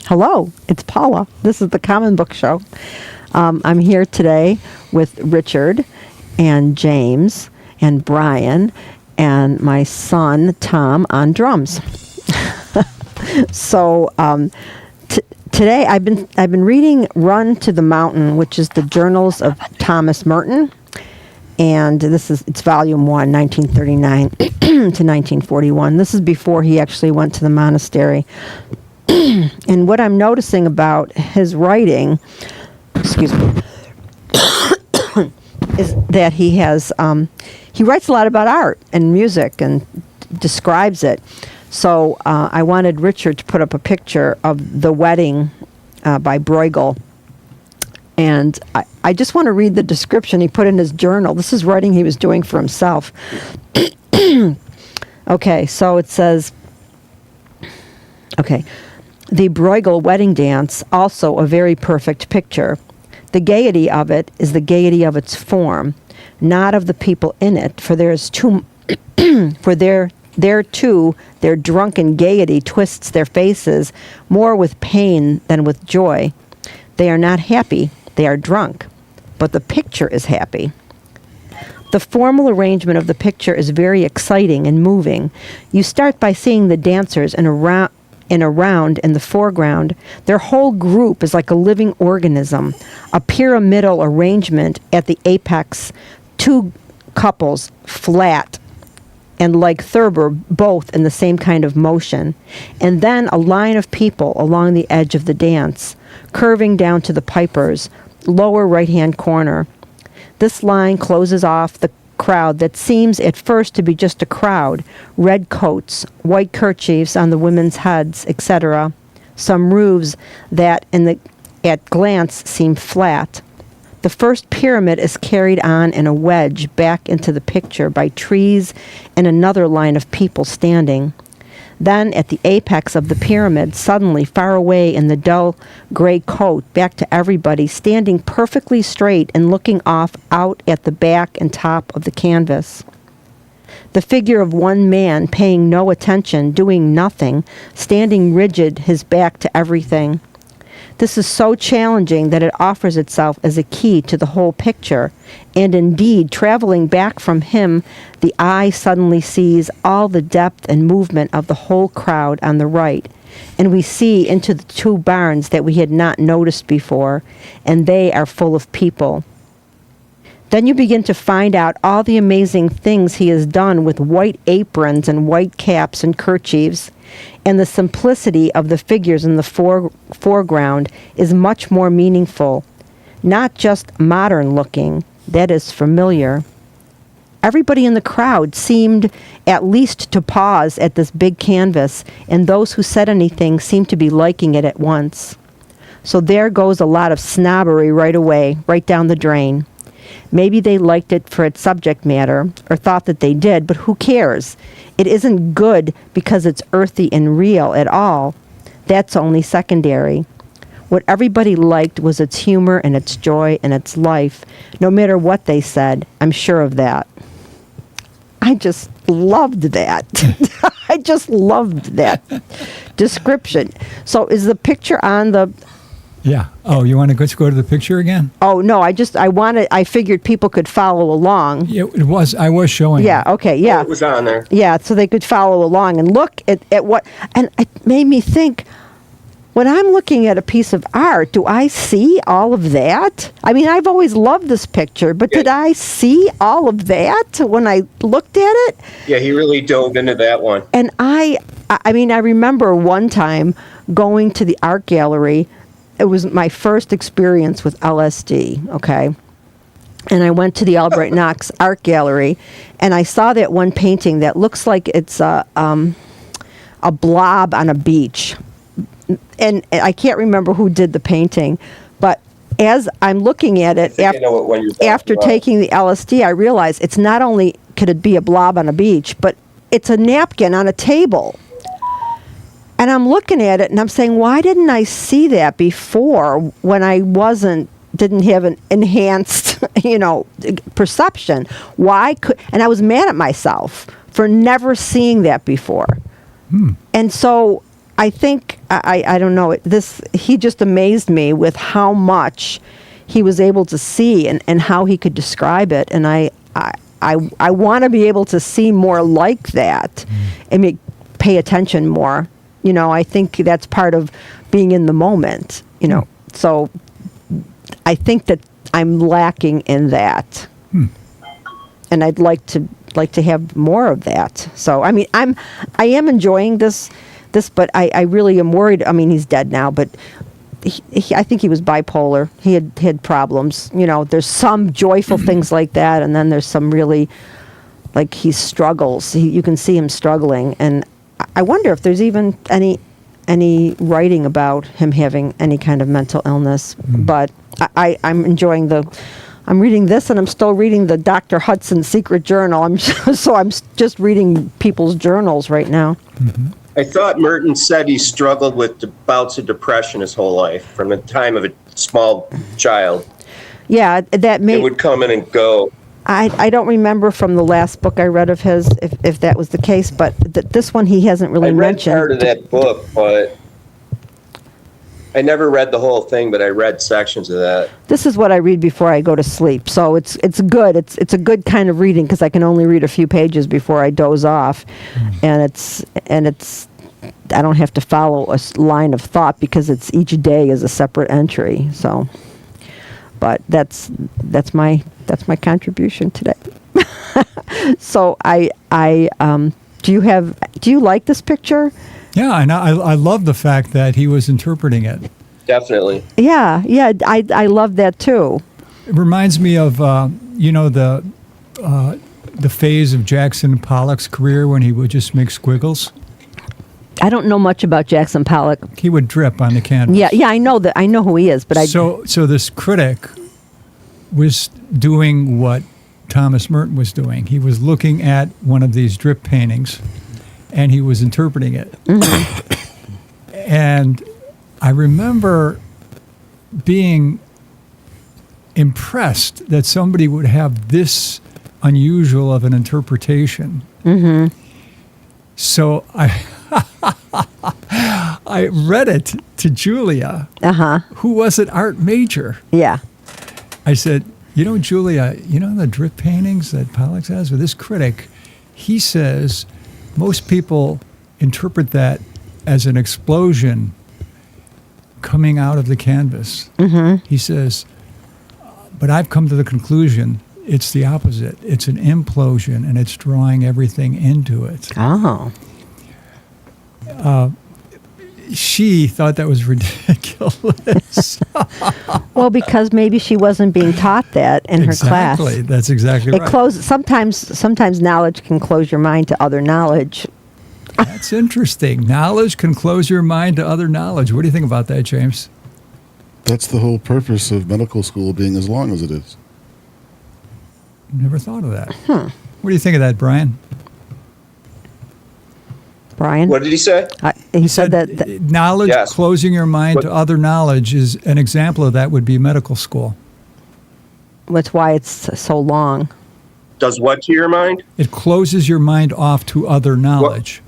Hello, it's Paula. This is the Common Book Show. I'm here today with Richard and James and Brian and my son Tom on drums. So today I've been reading Run to the Mountain, which is the Journals of Thomas Merton. And it's volume 1, 1939 to 1941. This is before he actually went to the monastery. And what I'm noticing about his writing, excuse me, is that he writes a lot about art and music and describes it. So I wanted Richard to put up a picture of The Wedding by Bruegel. And I just want to read the description he put in his journal. This is writing he was doing for himself. Okay, so it says, the Bruegel wedding dance, also a very perfect picture. The gaiety of it is the gaiety of its form, not of the people in it, for there is too, there too, their drunken gaiety twists their faces more with pain than with joy. They are not happy, they are drunk, but the picture is happy. The formal arrangement of the picture is very exciting and moving. You start by seeing the dancers in a round in the foreground. Their whole group is like a living organism, a pyramidal arrangement at the apex, two couples flat and like Thurber, both in the same kind of motion, and then a line of people along the edge of the dance, curving down to the pipers, lower right-hand corner. This line closes off the crowd that seems at first to be just a crowd, red coats, white kerchiefs on the women's heads, etc. Some roofs that at glance seem flat. The first pyramid is carried on in a wedge back into the picture by trees and another line of people standing. Then, at the apex of the pyramid, suddenly, far away in the dull gray coat, back to everybody, standing perfectly straight and looking off out at the back and top of the canvas. The figure of one man, paying no attention, doing nothing, standing rigid, his back to everything. This is so challenging that it offers itself as a key to the whole picture, and indeed, traveling back from him, the eye suddenly sees all the depth and movement of the whole crowd on the right, and we see into the two barns that we had not noticed before, and they are full of people. Then you begin to find out all the amazing things he has done with white aprons and white caps and kerchiefs, and the simplicity of the figures in the foreground is much more meaningful, not just modern looking, that is familiar. Everybody in the crowd seemed at least to pause at this big canvas, and those who said anything seemed to be liking it at once. So there goes a lot of snobbery right away, right down the drain. Maybe they liked it for its subject matter, or thought that they did, but who cares? It isn't good because it's earthy and real at all. That's only secondary. What everybody liked was its humor and its joy and its life, no matter what they said. I'm sure of that. I just loved that. I just loved that description. So is the picture on the... Yeah. Oh, you want to go to the picture again? Oh, no, I figured people could follow along. Yeah, I was showing. Yeah, okay, yeah. Oh, it was on there. Yeah, so they could follow along and look at what, and it made me think, when I'm looking at a piece of art, do I see all of that? I mean, I've always loved this picture, but did I see all of that when I looked at it? Yeah, he really dove into that one. And I remember one time going to the art gallery. It was my first experience with LSD, okay? And I went to the Albright Knox Art Gallery, and I saw that one painting that looks like it's a blob on a beach. And I can't remember who did the painting, but as I'm looking at it, after taking the LSD, I realized it's not only could it be a blob on a beach, but it's a napkin on a table. And I'm looking at it and I'm saying, why didn't I see that before when I didn't have an enhanced, perception? And I was mad at myself for never seeing that before. And so I think I don't know. He just amazed me with how much he was able to see and how he could describe it. And I want to be able to see more like that and pay attention more. I think that's part of being in the moment, So I think that I'm lacking in that. And I'd like to have more of that. So, I mean, I am enjoying this, but I really am worried. I mean, he's dead now, but I think he was bipolar. He had problems. There's some joyful things like that, and then there's some really, like, he struggles. You can see him struggling, and I wonder if there's even any writing about him having any kind of mental illness. But I'm enjoying I'm reading this, and I'm still reading the Dr. Hudson Secret Journal. I'm just reading people's journals right now. I thought Merton said he struggled with bouts of depression his whole life from the time of a small child. Yeah, It would come in and go. I don't remember from the last book I read of his if that was the case, but this one he hasn't really I read mentioned. part of that book, but I never read the whole thing, but I read sections of that. This is what I read before I go to sleep, so it's good. It's a good kind of reading because I can only read a few pages before I doze off, and it's I don't have to follow a line of thought because each day is a separate entry. So, but that's my contribution today. So do you like this picture? Yeah, and I love the fact that he was interpreting it. Definitely. Yeah, I love that too. It reminds me of the phase of Jackson Pollock's career when he would just make squiggles. I don't know much about Jackson Pollock. He would drip on the canvas. Yeah, I know that. I know who he is, but So this critic was doing what Thomas Merton was doing. He was looking at one of these drip paintings, and he was interpreting it. And I remember being impressed that somebody would have this unusual of an interpretation. So I read it to Julia, who was an art major. Yeah. I said, Julia, the drip paintings that Pollock has with this critic, he says most people interpret that as an explosion coming out of the canvas. He says, but I've come to the conclusion it's the opposite. It's an implosion, and it's drawing everything into it. Oh. She thought that was ridiculous. Well, because maybe she wasn't being taught that in her class. Exactly. That's exactly right. Sometimes knowledge can close your mind to other knowledge. That's interesting. Knowledge can close your mind to other knowledge. What do you think about that, James? That's the whole purpose of medical school being as long as it is. Never thought of that. What do you think of that, Brian? Brian? What did he say? He said that knowledge, Yes. closing your mind to other knowledge, is an example of that would be medical school. that's why it's so long. Does what to your mind? It closes your mind off to other knowledge.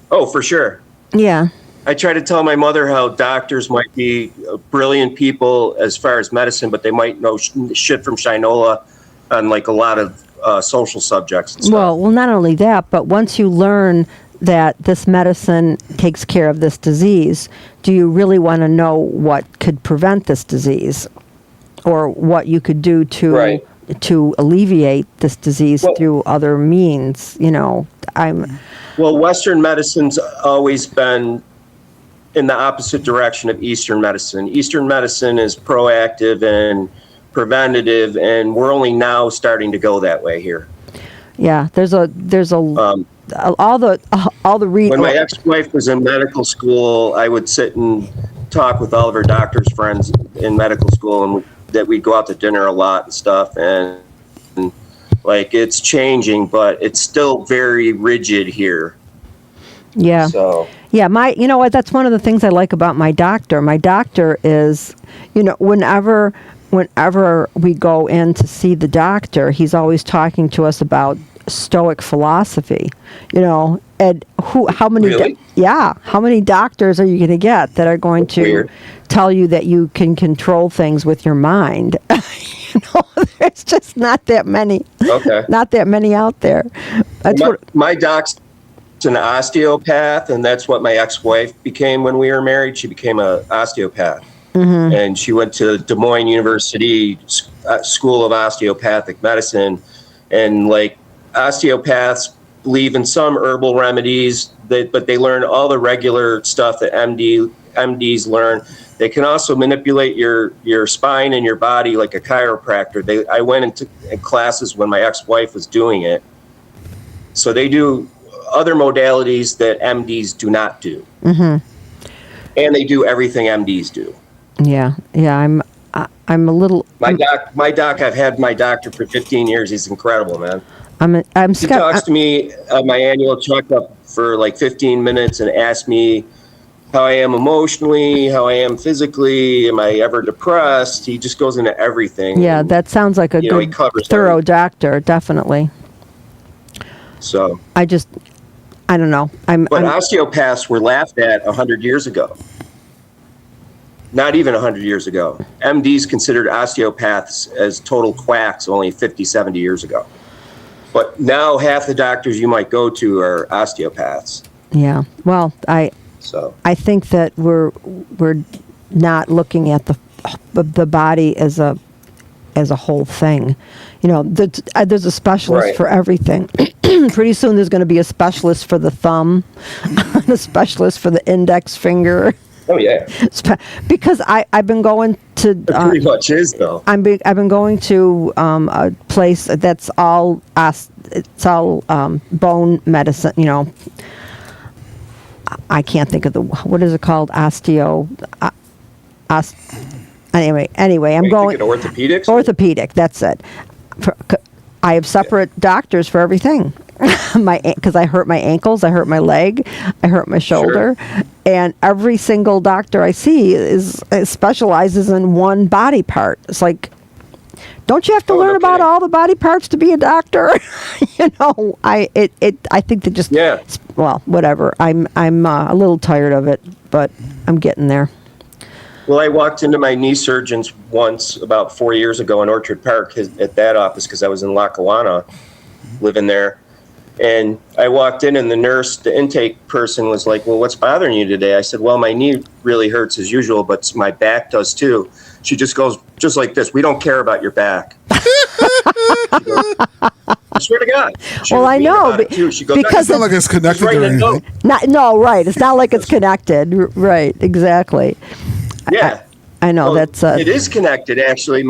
Oh, for sure. Yeah. I try to tell my mother how doctors might be brilliant people as far as medicine, but they might know shit from Shinola on like a lot of social subjects and stuff. Well, not only that, but once you learn that this medicine takes care of this disease, do you really want to know what could prevent this disease, or what you could do to alleviate this disease through other means? Well, Western medicine's always been in the opposite direction of Eastern medicine. Eastern medicine is proactive and preventative, and we're only now starting to go that way here. Yeah, there's all the When my ex-wife was in medical school, I would sit and talk with all of her doctor's friends in medical school, and that we'd go out to dinner a lot and stuff. And like, it's changing, but it's still very rigid here. Yeah. So. Yeah, that's one of the things I like about my doctor. My doctor is, whenever we go in to see the doctor, he's always talking to us about Stoic philosophy, and how many Really? how many doctors are you going to get that are going to Weird. tell you that you can control things with your mind? There's just not that many. Okay. Not that many out there. That's My doc's an osteopath, and that's what my ex-wife became when we were married. She became an osteopath. And she went to Des Moines University School of Osteopathic Medicine. And like osteopaths believe in some herbal remedies, but they learn all the regular stuff that MDs learn. They can also manipulate your spine and your body like a chiropractor. I went into classes when my ex-wife was doing it. So they do other modalities that MDs do not do. And they do everything MDs do. Yeah. I'm a little. My doc. I've had my doctor for 15 years. He's incredible, man. He talks to me at my annual checkup for like 15 minutes and asks me how I am emotionally, how I am physically, am I ever depressed? He just goes into everything. Yeah, that sounds like a good, thorough doctor, definitely. So I don't know. But osteopaths were laughed at 100 years ago. Not even 100 years ago. MDs considered osteopaths as total quacks only 50, 70 years ago. But now half the doctors you might go to are osteopaths. Yeah. Well, I think that we're not looking at the body as a whole thing. There's a specialist for everything. Pretty soon there's going to be a specialist for the thumb, a specialist for the index finger. Oh yeah. Because I've been going to. It pretty much is though. I've been going to a place that's all bone medicine. I can't think of what is it called? Anyway, I'm going. Orthopedics. Orthopedic. That's it. I have separate doctors for everything. Because I hurt my ankles, I hurt my leg, I hurt my shoulder, and every single doctor I see specializes in one body part. It's like, don't you have to learn about all the body parts to be a doctor? I think that just well, whatever. I'm a little tired of it, but I'm getting there. Well, I walked into my knee surgeon's once about 4 years ago in Orchard Park at that office because I was in Lackawanna, living there. And I walked in and the intake person was like, well, what's bothering you today? I said, well, my knee really hurts as usual, but my back does too. She just goes, just like this, we don't care about your back. I swear to God. Well, I know. She goes, because it's not like it's connected or anything. No, right. It's not like it's connected. Right, exactly. Yeah. I know. Well, that's it is connected, actually.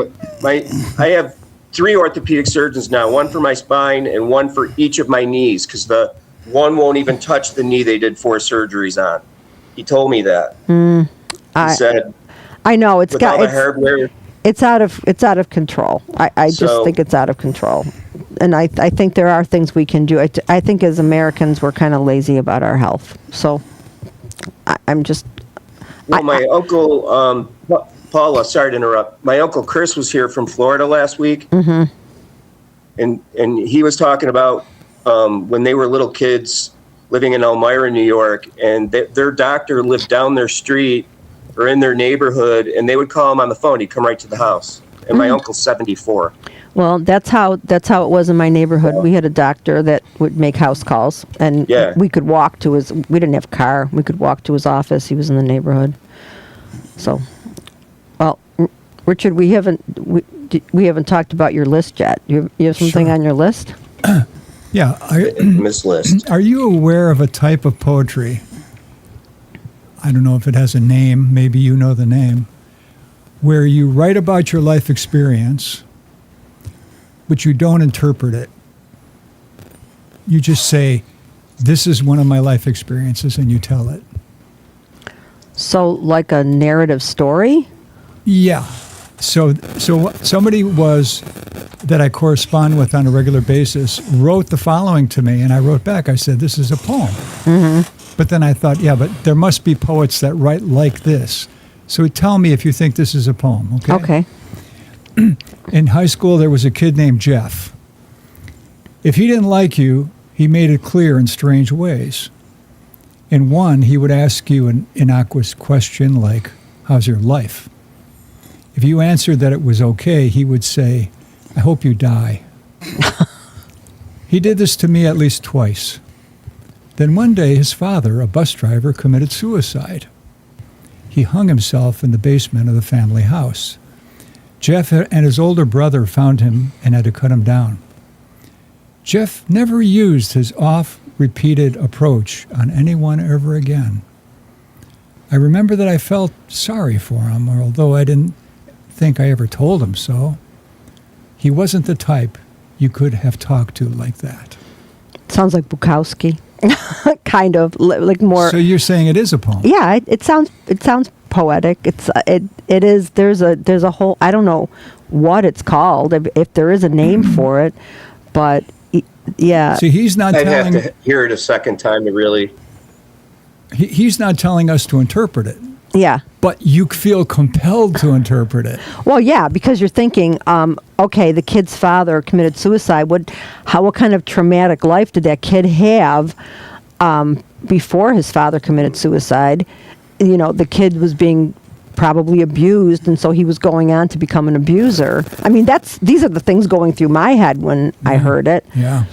I have 3 orthopedic surgeons now, one for my spine and one for each of my knees, because the one won't even touch the knee they did 4 surgeries on. He told me that. He said, I know it's got all the hardware. It's out of control. I just think it's out of control, and I think there are things we can do. I think as Americans we're kind of lazy about our health. So I'm just. Well, my uncle. Paula, sorry to interrupt. My uncle Chris was here from Florida last week, and he was talking about when they were little kids living in Elmira, New York, and their doctor lived down their street or in their neighborhood, and they would call him on the phone. He'd come right to the house. And my uncle's 74. Well, that's how it was in my neighborhood. We had a doctor that would make house calls, and we could walk to his. We didn't have a car. We could walk to his office. He was in the neighborhood. So. Well, Richard, we haven't talked about your list yet. You have something on your list? Yeah. Miss List. Are you aware of a type of poetry? I don't know if it has a name. Maybe you know the name. Where you write about your life experience, but you don't interpret it. You just say, this is one of my life experiences, and you tell it. So like a narrative story? Yeah. So somebody that I correspond with on a regular basis wrote the following to me, and I wrote back. I said, this is a poem. Mm-hmm. But then I thought, but there must be poets that write like this. So tell me if you think this is a poem, okay? Okay. In high school, there was a kid named Jeff. If he didn't like you, he made it clear in strange ways. In one, he would ask you an innocuous question like, how's your life? If you answered that it was okay, he would say, I hope you die. He did this to me at least twice. Then one day, his father, a bus driver, committed suicide. He hung himself in the basement of the family house. Jeff and his older brother found him and had to cut him down. Jeff never used his oft-repeated approach on anyone ever again. I remember that I felt sorry for him, although I didn't think I ever told him so. He wasn't the type you could have talked to like that. Sounds like Bukowski. Kind of like more. So you're saying it is a poem? Yeah, it sounds poetic. It is. There's a whole. I don't know what it's called, if there is a name for it, but yeah. See, he's not I'd telling. have to hear it a second time to really. He's not telling us to interpret it. Yeah. But you feel compelled to interpret it. Well, yeah, because you're thinking, okay, the kid's father committed suicide. What kind of traumatic life did that kid have before his father committed suicide? You know, the kid was being probably abused, and so he was going on to become an abuser. I mean, these are the things going through my head when I heard it. Yeah.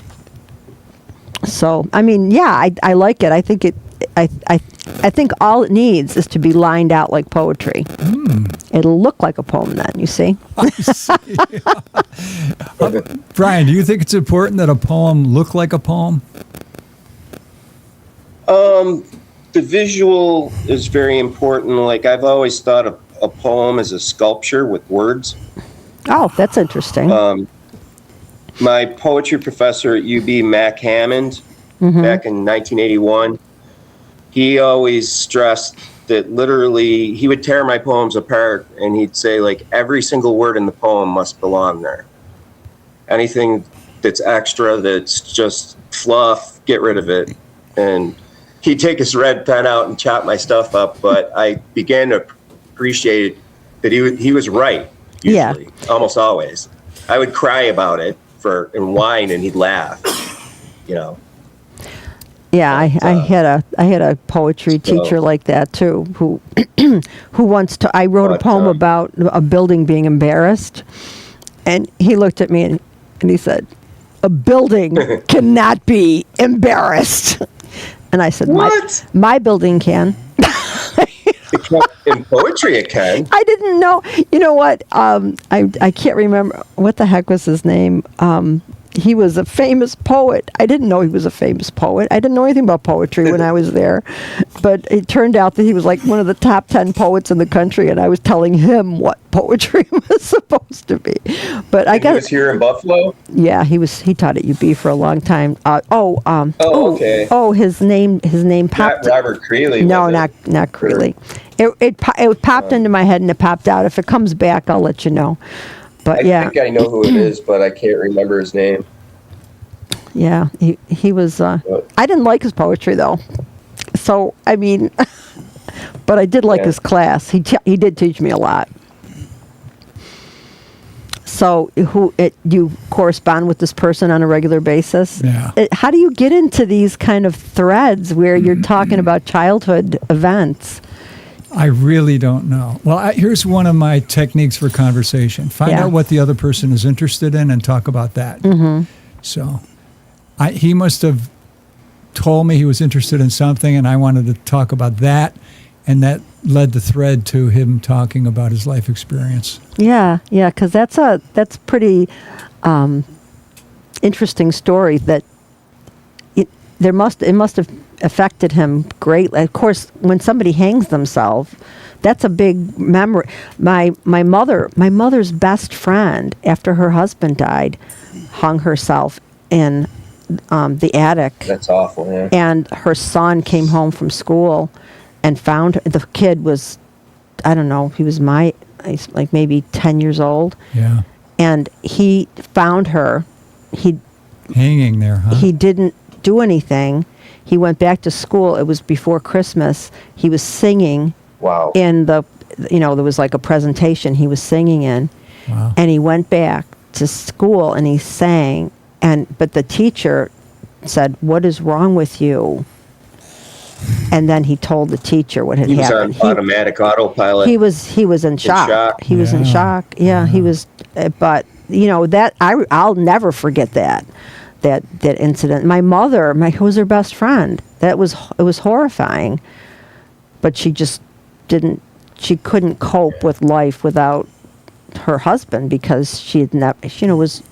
So, I mean, yeah, I like it. I think it. I think all it needs is to be lined out like poetry. It'll look like a poem then, you see? I see. Brian, do you think it's important that a poem look like a poem? The visual is very important. Like, I've always thought of a poem as a sculpture with words. Oh, that's interesting. My poetry professor at UB, Mac Hammond, back in 1981, he always stressed that literally he would tear my poems apart and he'd say, like, every single word in the poem must belong there. Anything that's extra, that's just fluff, get rid of it. And he'd take his red pen out and chop my stuff up, but I began to appreciate that he was right, usually, almost always. I would cry about it and whine, and he'd laugh, you know. Yeah, I had a poetry teacher like that too, who I wrote a poem about a building being embarrassed, and he looked at me and he said, "A building cannot be embarrassed," and I said, "What? My building can." In poetry, it can. I didn't know. You know what? I can't remember what the heck was his name. He was a famous poet. I didn't know he was a famous poet. I didn't know anything about poetry when I was there. But it turned out that he was like one of the top 10 poets in the country, and I was telling him what poetry was supposed to be. But I guess he was here in Buffalo? Yeah, he taught at UB for a long time. Okay. Oh, his name popped. Not Robert Creeley. No, not Creeley. It popped into my head and it popped out. If it comes back, I'll let you know. But I think I know who it is, but I can't remember his name. Yeah, he was. I didn't like his poetry though, so I mean, but I did like his class. He did teach me a lot. So you correspond with this person on a regular basis? Yeah. How do you get into these kind of threads where you're talking about childhood events? I really don't know. Well, here's one of my techniques for conversation. Find out what the other person is interested in and talk about that. Mm-hmm. So he must have told me he was interested in something and I wanted to talk about that. And that led the thread to him talking about his life experience. Yeah, because that's pretty interesting story. That it must have affected him greatly. Of course, when somebody hangs themselves, that's a big memory. My mother's best friend, after her husband died, hung herself in the attic. That's awful. Yeah. And her son came home from school and found her. The kid was, I don't know, he was like maybe 10 years old. Yeah. And he found her. Hanging there, huh? He didn't do anything. He went back to school. It was before Christmas. He was singing. Wow. In there was like a presentation he was singing in. Wow. And he went back to school and he sang But the teacher said, "What is wrong with you?" And then he told the teacher what had happened. He was on automatic autopilot. He was in shock. He was in shock. Yeah, he was. But that I'll never forget that incident. My mother, who was her best friend, it was horrifying. But she just didn't. She couldn't cope with life without her husband because she had never. Was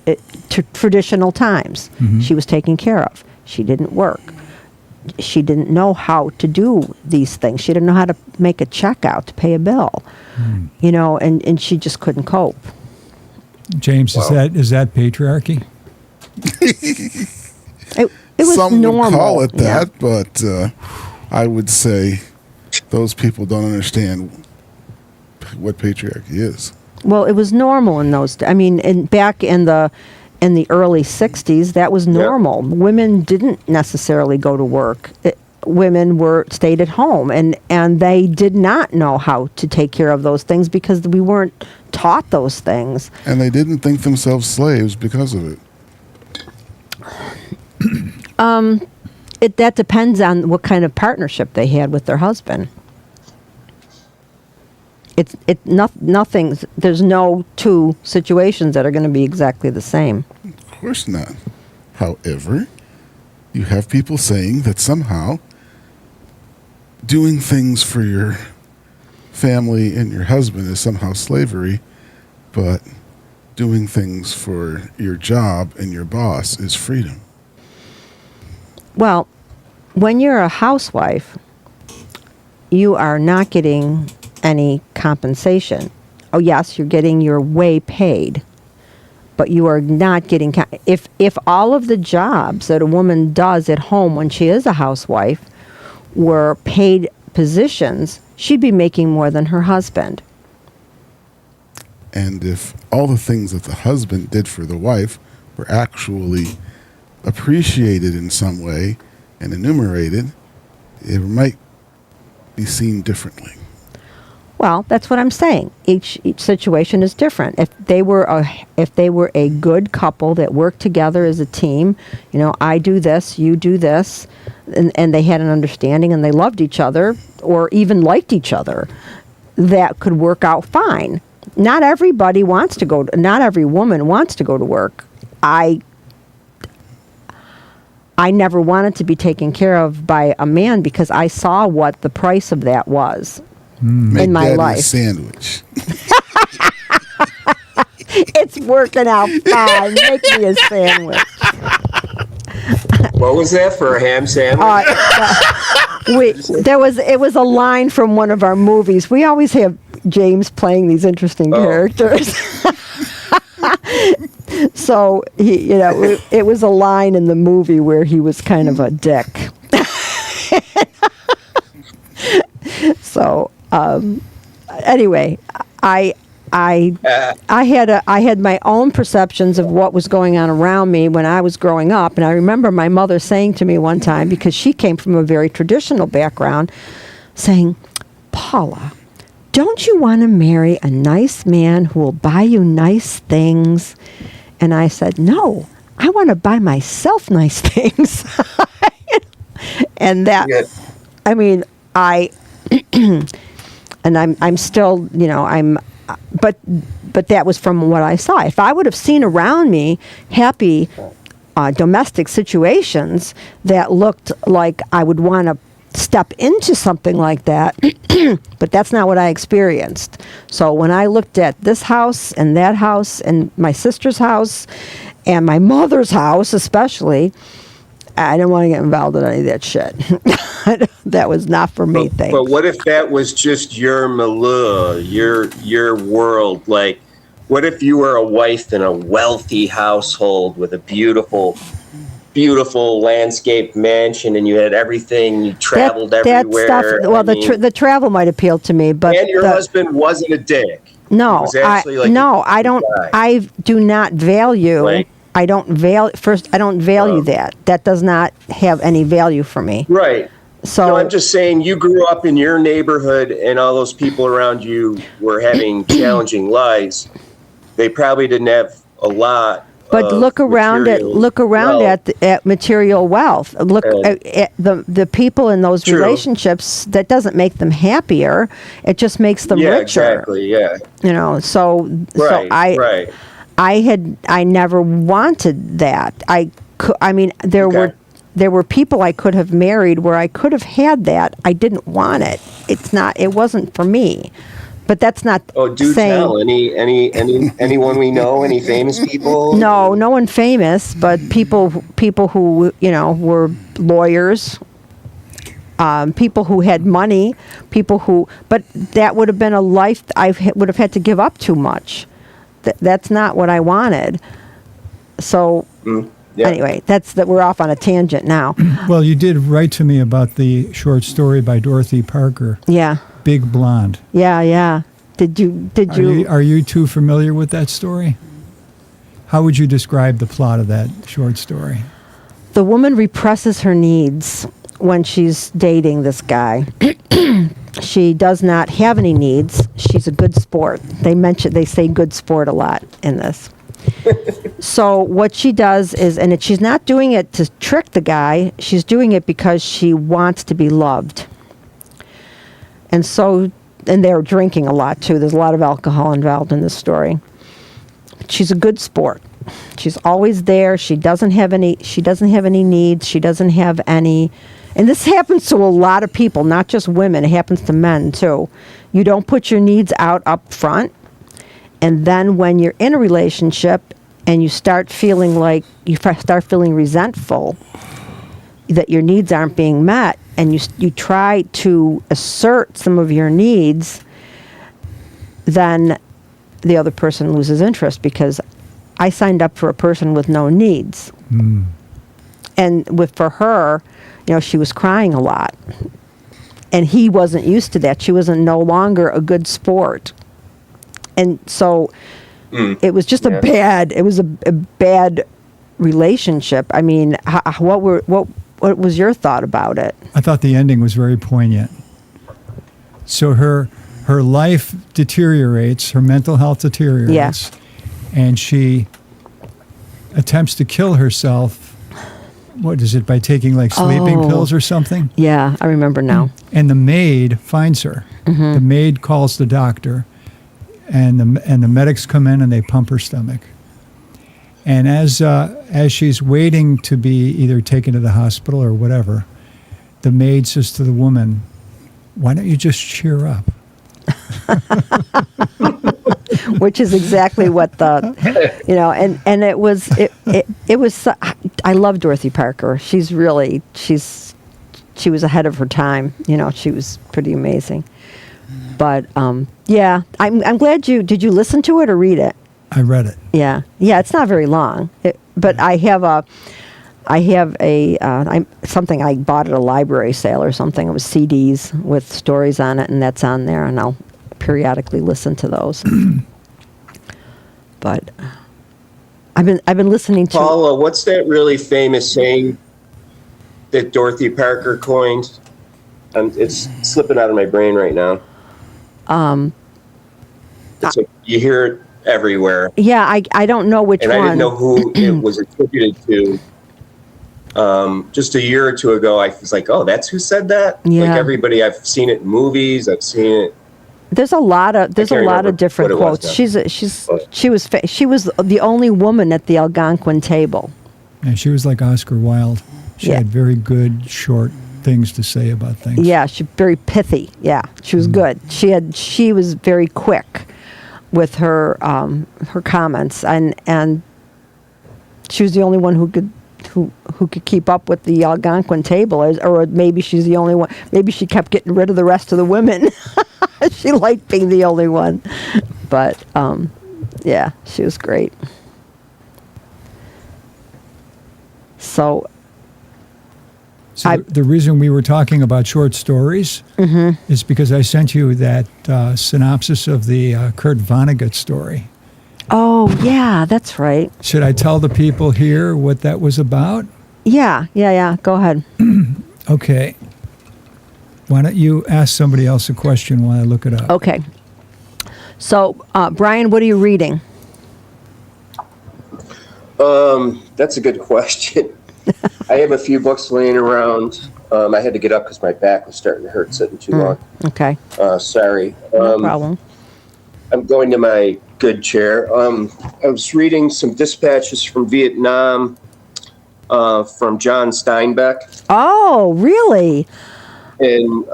traditional times. Mm-hmm. She was taken care of. She didn't work. She didn't know how to do these things. She didn't know how to make a check out to pay a bill, and she just couldn't cope. James, is that patriarchy? It was Some normal. would call it that, but I would say those people don't understand what patriarchy is. Well, it was normal in those. Back in the early '60s, that was normal. Yep. Women didn't necessarily go to work. Women stayed at home, and they did not know how to take care of those things because we weren't taught those things. And they didn't think themselves slaves because of it. That depends on what kind of partnership they had with their husband. Nothing. There's no two situations that are going to be exactly the same. Of course not. However, you have people saying that somehow doing things for your family and your husband is somehow slavery, but doing things for your job and your boss is freedom. Well, when you're a housewife, you are not getting any compensation. Oh yes, you're getting your way paid, but you are not getting if all of the jobs that a woman does at home when she is a housewife were paid positions, she'd be making more than her husband. And if all the things that the husband did for the wife were actually appreciated in some way and enumerated, it might be seen differently. Well, that's what I'm saying. Each situation is different. If they were a good couple that worked together as a team, I do this, you do this, and they had an understanding and they loved each other or even liked each other, that could work out fine. Not everybody wants to go. Not every woman wants to go to work. I never wanted to be taken care of by a man because I saw what the price of that was. In my life. A sandwich. It's working out fine. Make me a sandwich. What was that for a ham sandwich? It was a line from one of our movies. We always have James playing these interesting characters. So it was a line in the movie where he was kind of a dick. So anyway, I had my own perceptions of what was going on around me when I was growing up, and I remember my mother saying to me one time, because she came from a very traditional background, saying, "Paula, don't you want to marry a nice man who will buy you nice things?" And I said, "No, I want to buy myself nice things." And that, and I'm still, but that was from what I saw. If I would have seen around me happy domestic situations that looked like I would want to step into something like that, but that's not what I experienced. So when I looked at this house and that house and my sister's house and my mother's house especially, I didn't want to get involved in any of that shit. That was not for me. But what if that was just your milieu, your world? Like, what if you were a wife in a wealthy household with a beautiful landscaped mansion, and you had everything, you traveled everywhere? That stuff, the travel might appeal to me, but and your husband wasn't a dick. No, I don't. I do not value. I don't value that. That does not have any value for me. Right. So I'm just saying, you grew up in your neighborhood and all those people around you were having challenging lives. They probably didn't have a lot But of look around wealth. at material wealth. Look at the people in those True. relationships. That doesn't make them happier. It just makes them Yeah, richer. exactly. Yeah. You know. So Right. I never wanted that. Okay. There were people I could have married where I could have had that. I didn't want it. It wasn't for me. But that's not Oh, do saying tell. Anyone we know? Any famous people? no one famous, but people who were lawyers, people who had money, but that would have been a life would have had to give up too much. That's not what I wanted. So Yeah. anyway, we're off on a tangent now. Well, you did write to me about the short story by Dorothy Parker, Yeah. Big Blonde. Yeah. Did you? Are you too familiar with that story? How would you describe the plot of that short story? The woman represses her needs when she's dating this guy. She does not have any needs. She's a good sport. They say good sport a lot in this. So what she does is, she's not doing it to trick the guy. She's doing it because she wants to be loved. And they're drinking a lot too. There's a lot of alcohol involved in this story. She's a good sport. She's always there. She doesn't have any needs. She doesn't have any, and this happens to a lot of people, not just women. It happens to men too. You don't put your needs out up front, and then when you're in a relationship and you start feeling resentful that your needs aren't being met, and you try to assert some of your needs, then the other person loses interest, because I signed up for a person with no needs. And for her, she was crying a lot, and he wasn't used to that. She was no longer a good sport, and so it was just a bad relationship. I mean, what was your thought about it? I thought the ending was very poignant. So her life deteriorates, her mental health deteriorates, and she attempts to kill herself. What is it, by taking like sleeping pills or something? Yeah, I remember now. And the maid finds her. Mm-hmm. The maid calls the doctor, and the medics come in and they pump her stomach. And as she's waiting to be either taken to the hospital or whatever, the maid says to the woman, "Why don't you just cheer up?" Which is exactly what and it was. I love Dorothy Parker. She was ahead of her time. She was pretty amazing. But I'm glad did you listen to it or read it? I read it. Yeah. It's not very long, but I have something I bought at a library sale or something. It was CDs with stories on it, and that's on there, and I'll periodically listen to those. But I've been listening to Paula. What's that really famous saying that Dorothy Parker coined? It's slipping out of my brain right now. You hear it everywhere. Yeah, I don't know which one. And I didn't know who it was attributed to. Just a year or two ago, I was like, "Oh, that's who said that." Yeah. Like everybody, I've seen it in movies. I've seen it. There's a lot of different what it was quotes. now. She was the only woman at the Algonquin table. And she was like Oscar Wilde. She had very good short things to say about things. Yeah, she very pithy. Yeah, she was good. She was very quick with her comments, and she was the only one who could keep up with the Algonquin table, or maybe she's the only one. Maybe she kept getting rid of the rest of the women. She liked being the only one, but she was great. So the reason we were talking about short stories is because I sent you that synopsis of the Kurt Vonnegut story. Oh, yeah, that's right. Should I tell the people here what that was about? Yeah. Go ahead. Okay. Why don't you ask somebody else a question while I look it up? Okay. So, Brian, what are you reading? That's a good question. I have a few books laying around. I had to get up because my back was starting to hurt sitting too long. Okay. Sorry. No problem. I'm going to my good chair. I was reading some dispatches from Vietnam from John Steinbeck. Oh, really? And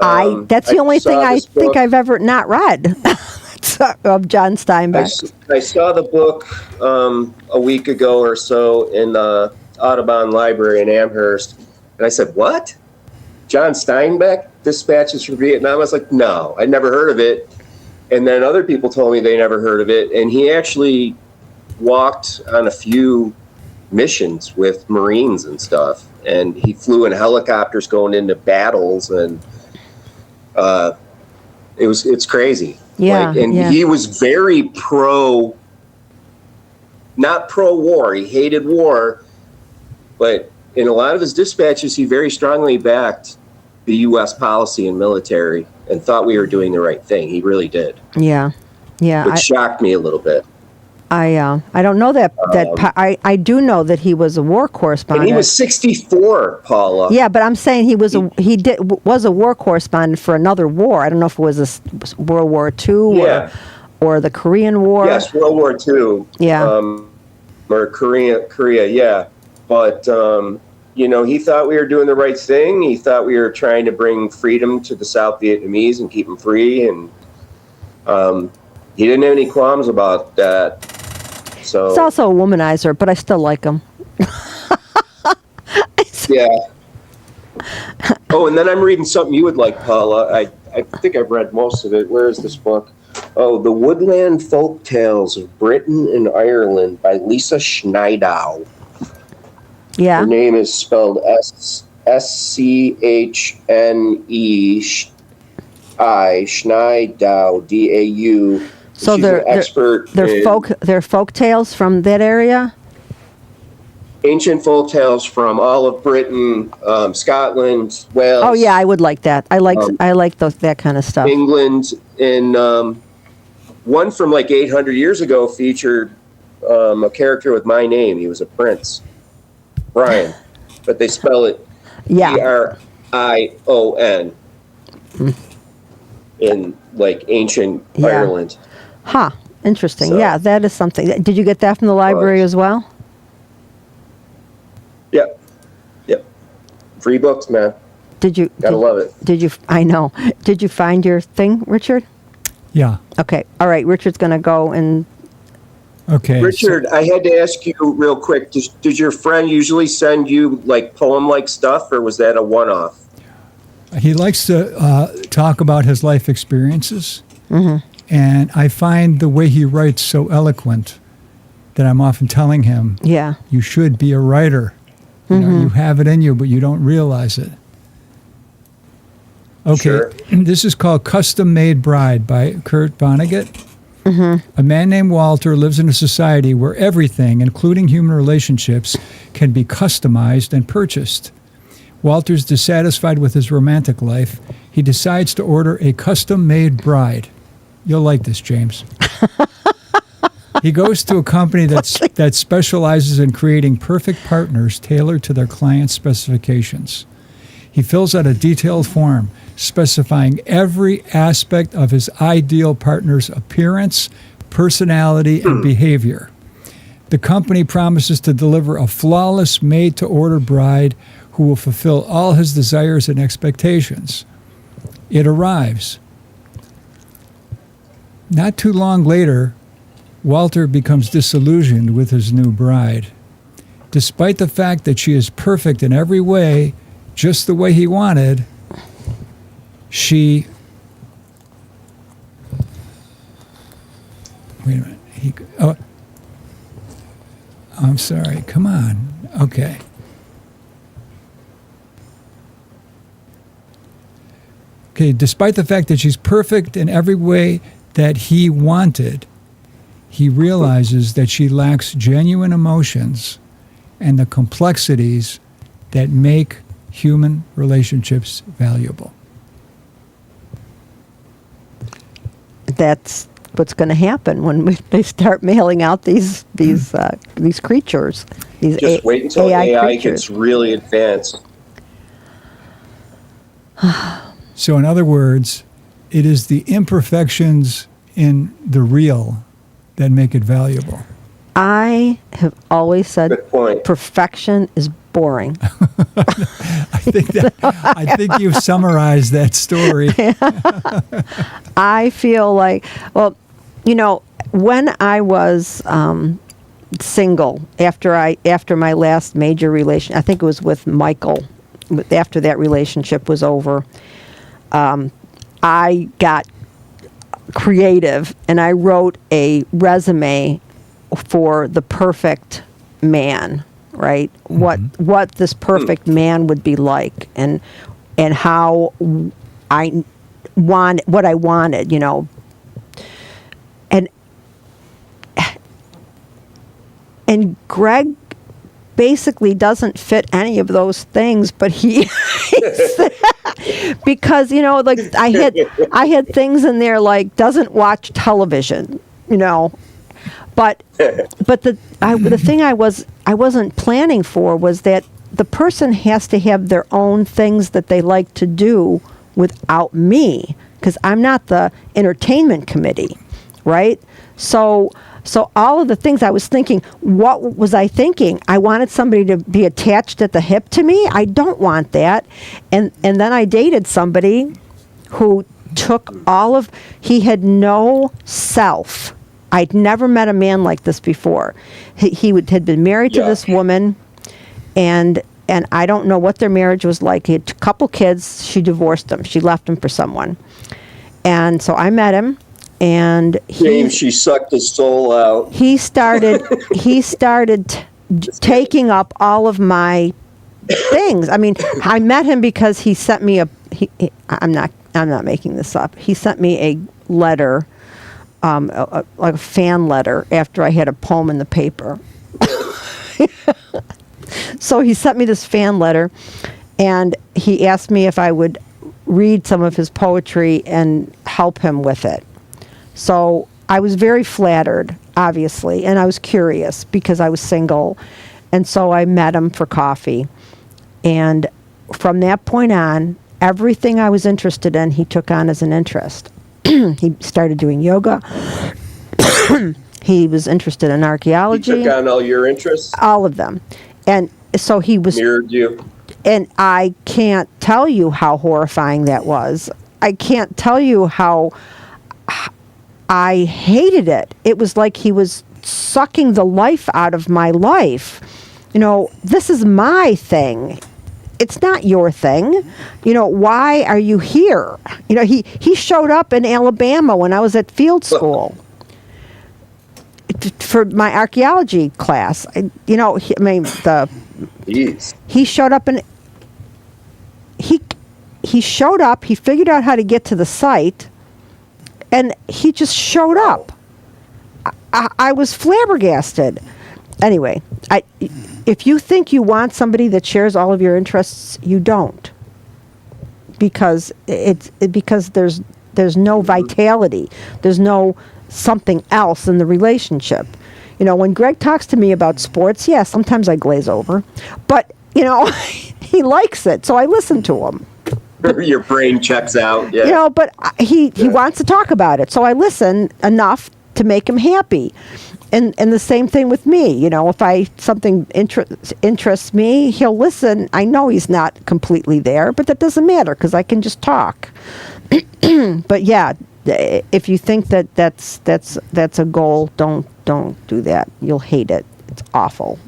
that's the only thing I think book. I've ever not read of John Steinbeck. I saw the book a week ago or so in the Audubon Library in Amherst. And I said, what? John Steinbeck, Dispatches from Vietnam? I was like, no, I'd never heard of it. And then other people told me they never heard of it. And he actually walked on a few missions with Marines and stuff. And he flew in helicopters going into battles. And it's crazy. Yeah. He was very not pro-war. He hated war. But in a lot of his dispatches, he very strongly backed the U.S. policy and military and thought we were doing the right thing. He really did. Yeah. Which shocked me a little bit. I don't know that I do know that he was a war correspondent. And he was 64, Paula. Yeah, but I'm saying he was a war correspondent for another war. I don't know if it was World War II or the Korean War. Yes, World War II. Yeah. Or Korea, yeah. But he thought we were doing the right thing. He thought we were trying to bring freedom to the South Vietnamese and keep them free. And he didn't have any qualms about that. So he's also a womanizer, but I still like him. Yeah. Oh, and then I'm reading something you would like, Paula. I think I've read most of it. Where is this book? Oh, The Woodland Folk Tales of Britain and Ireland by Lisa Schneidow. Yeah. Her name is spelled S-C-H-N-E Schneidow, D-A-U. So she's an expert. They're folk tales from that area. Ancient folk tales from all of Britain, Scotland, Wales. Oh yeah, I would like that. I like that kind of stuff. England, and one from like 800 years ago featured a character with my name. He was a prince, Brian, but they spell it Brion in like ancient Ireland. Huh. Interesting. So, yeah, that is something. Did you get that from the library as well? Yep. Free books, man. Gotta love it. I know. Did you find your thing, Richard? Yeah. Okay. All right. Richard's going to go and. Okay. Richard, I had to ask you real quick. Did your friend usually send you like poem-like stuff, or was that a one-off? He likes to talk about his life experiences. Mm-hmm. And I find the way he writes so eloquent that I'm often telling him, you should be a writer. You know, you have it in you, but you don't realize it. Okay, sure. This is called Custom Made Bride by Kurt Vonnegut. Mm-hmm. A man named Walter lives in a society where everything, including human relationships, can be customized and purchased. Walter's dissatisfied with his romantic life. He decides to order a custom-made bride. You'll like this, James. He goes to a company that specializes in creating perfect partners tailored to their clients' specifications. He fills out a detailed form specifying every aspect of his ideal partner's appearance, personality, and behavior. The company promises to deliver a flawless, made-to-order bride who will fulfill all his desires and expectations. It arrives. Not too long later, Walter becomes disillusioned with his new bride. Despite the fact that she is perfect in every way, just the way he wanted, wait a minute. I'm sorry. Come on. Okay. Okay, despite the fact that she's perfect in every way that he wanted, he realizes that she lacks genuine emotions and the complexities that make human relationships valuable. That's what's going to happen when they start mailing out these creatures. These Just wait until AI creatures. gets really advanced. So, in other words, it is the imperfections in the real that make it valuable. I have always said Good point. perfection is boring. I think you've summarized that story. I feel like, well, when I was single, after my last major relation, I think it was with Michael, after that relationship was over, I got creative and I wrote a resume for the perfect man, right? What this perfect man would be like, and how I what I wanted, and Greg basically doesn't fit any of those things, but he because like I had things in there like doesn't watch television, but the thing I wasn't planning for was that the person has to have their own things that they like to do without me, because I'm not the entertainment committee, right? So all of the things I was thinking, what was I thinking? I wanted somebody to be attached at the hip to me. I don't want that. And then I dated somebody who took he had no self. I'd never met a man like this before. He had been married to this woman, and I don't know what their marriage was like. He had a couple kids. She divorced him. She left him for someone. And so I met him. And she sucked his soul out. He started taking up all of my things. I mean, I met him because he sent me I'm not making this up. He sent me a letter, like a fan letter, after I had a poem in the paper. So he sent me this fan letter, and he asked me if I would read some of his poetry and help him with it. So I was very flattered, obviously, and I was curious because I was single. And so I met him for coffee. And from that point on, everything I was interested in, he took on as an interest. He started doing yoga. He was interested in archaeology. He took on all your interests? All of them. And so he was... Mirrored you? And I can't tell you how horrifying that was. I can't tell you how... I hated it. It was like he was sucking the life out of my life. This is my thing. It's not your thing. Why are you here? He showed up in Alabama when I was at field school for my archaeology class. He showed up and he showed up. He figured out how to get to the site. And he just showed up. I was flabbergasted. Anyway, if you think you want somebody that shares all of your interests, you don't, because because there's no vitality. There's no something else in the relationship. When Greg talks to me about sports, yeah, sometimes I glaze over, but he likes it, so I listen to him. Your brain checks out. Yeah. But he wants to talk about it, so I listen enough to make him happy. And the same thing with me. If something interests me, he'll listen. I know he's not completely there, but that doesn't matter because I can just talk. But yeah, if you think that's a goal, don't do that. You'll hate it. It's awful.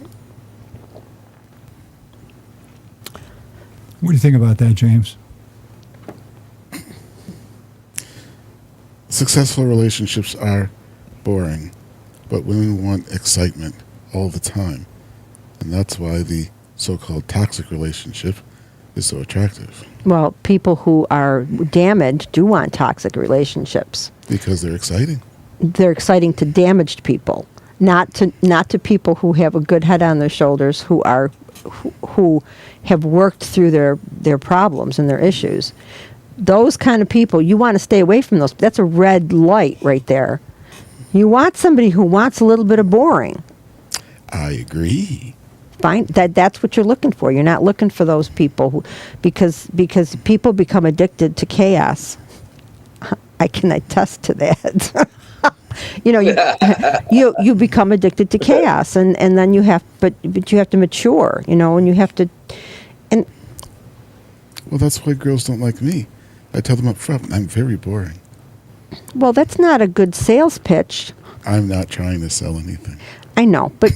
What do you think about that, James? Successful relationships are boring, but women want excitement all the time. And that's why the so-called toxic relationship is so attractive. Well, people who are damaged do want toxic relationships. Because they're exciting. They're exciting to damaged people, not to people who have a good head on their shoulders, who have worked through their problems and their issues. Those kind of people, you want to stay away from those. That's a red light right there. You want somebody who wants a little bit of boring. I agree. Fine, that's what you're looking for. You're not looking for those people who, because people become addicted to chaos. I can attest to that. You become addicted to chaos, and then you have, but you have to mature, and you have to, and. Well, that's why girls don't like me. I tell them up front, I'm very boring. Well, that's not a good sales pitch. I'm not trying to sell anything. I know, but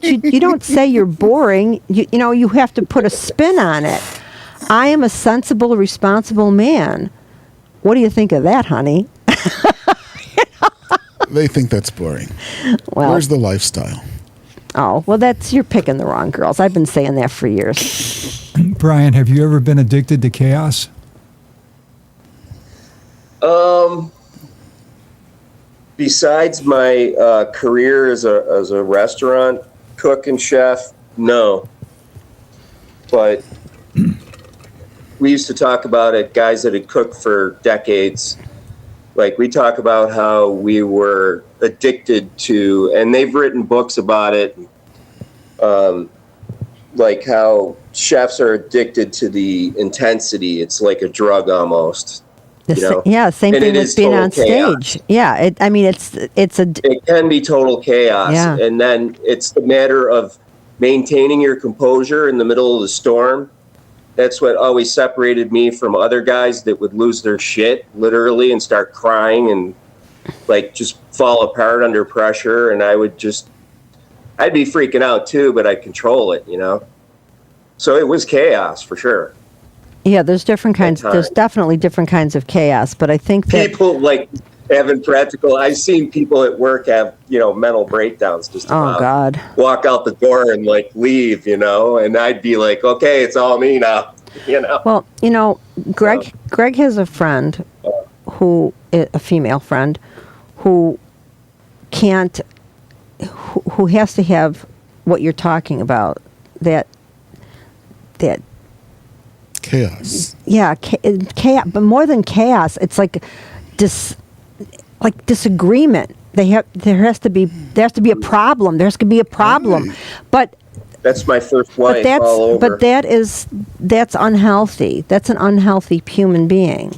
you don't say you're boring. You have to put a spin on it. I am a sensible, responsible man. What do you think of that, honey? They think that's boring. Well, where's the lifestyle? Oh, well, you're picking the wrong girls. I've been saying that for years. Brian, have you ever been addicted to chaos? Besides my career as a restaurant cook and chef, no. But we used to talk about it, guys that had cooked for decades. Like, we talk about how we were addicted to, and they've written books about it, like how chefs are addicted to the intensity. It's like a drug almost. Yeah, same thing with being on stage. Yeah, it can be total chaos. Yeah. And then it's the matter of maintaining your composure in the middle of the storm. That's what always separated me from other guys that would lose their shit literally and start crying and like just fall apart under pressure. And I'd be freaking out too, but I'd control it, So it was chaos for sure. Yeah, there's different kinds. There's definitely different kinds of chaos, but I think that people like having practical. I've seen people at work have mental breakdowns. Just oh God, walk out the door and like leave, and I'd be like, okay, it's all me now, Well, Greg has a friend a female friend who can't, who has to have what you're talking about, that. Chaos. Yeah, chaos. But more than chaos, it's like disagreement. There has to be a problem. There has to be a problem. Right. But that's my first wife. But that's unhealthy. That's an unhealthy human being.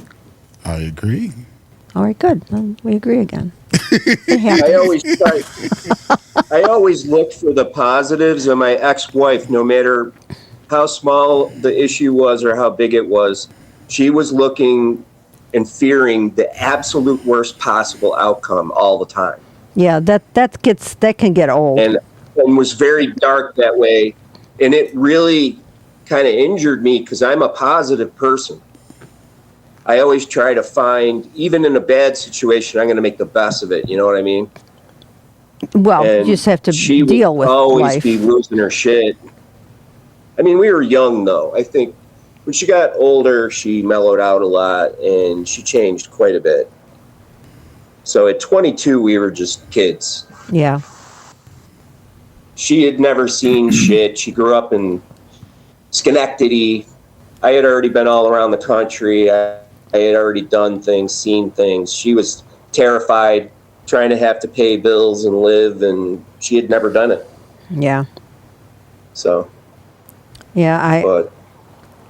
I agree. All right, good. We agree again. I always look for the positives in my ex-wife, no matter how small the issue was or how big it was. She was looking and fearing the absolute worst possible outcome all the time. Yeah, that can get old. And was very dark that way. And it really kind of injured me because I'm a positive person. I always try to find, even in a bad situation, I'm going to make the best of it. You know what I mean? Well, you just have to deal with life. She would always be losing her shit. I mean, we were young, though. I think when she got older, she mellowed out a lot, and she changed quite a bit. So at 22, we were just kids. Yeah. She had never seen shit. She grew up in Schenectady. I had already been all around the country. I had already done things, seen things. She was terrified, trying to have to pay bills and live, and she had never done it. Yeah. So... Yeah,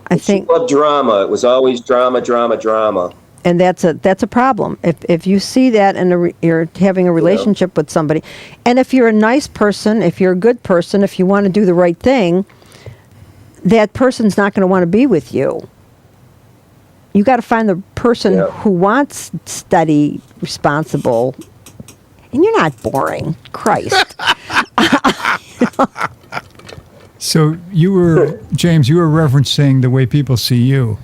I think she loved drama. It was always drama, drama, drama. And that's a problem. If you see that and you're having a relationship with somebody, and if you're a nice person, if you're a good person, if you want to do the right thing, that person's not going to want to be with you. You got to find the person who wants steady, responsible, and you're not boring. Christ. So James, you were referencing the way people see you.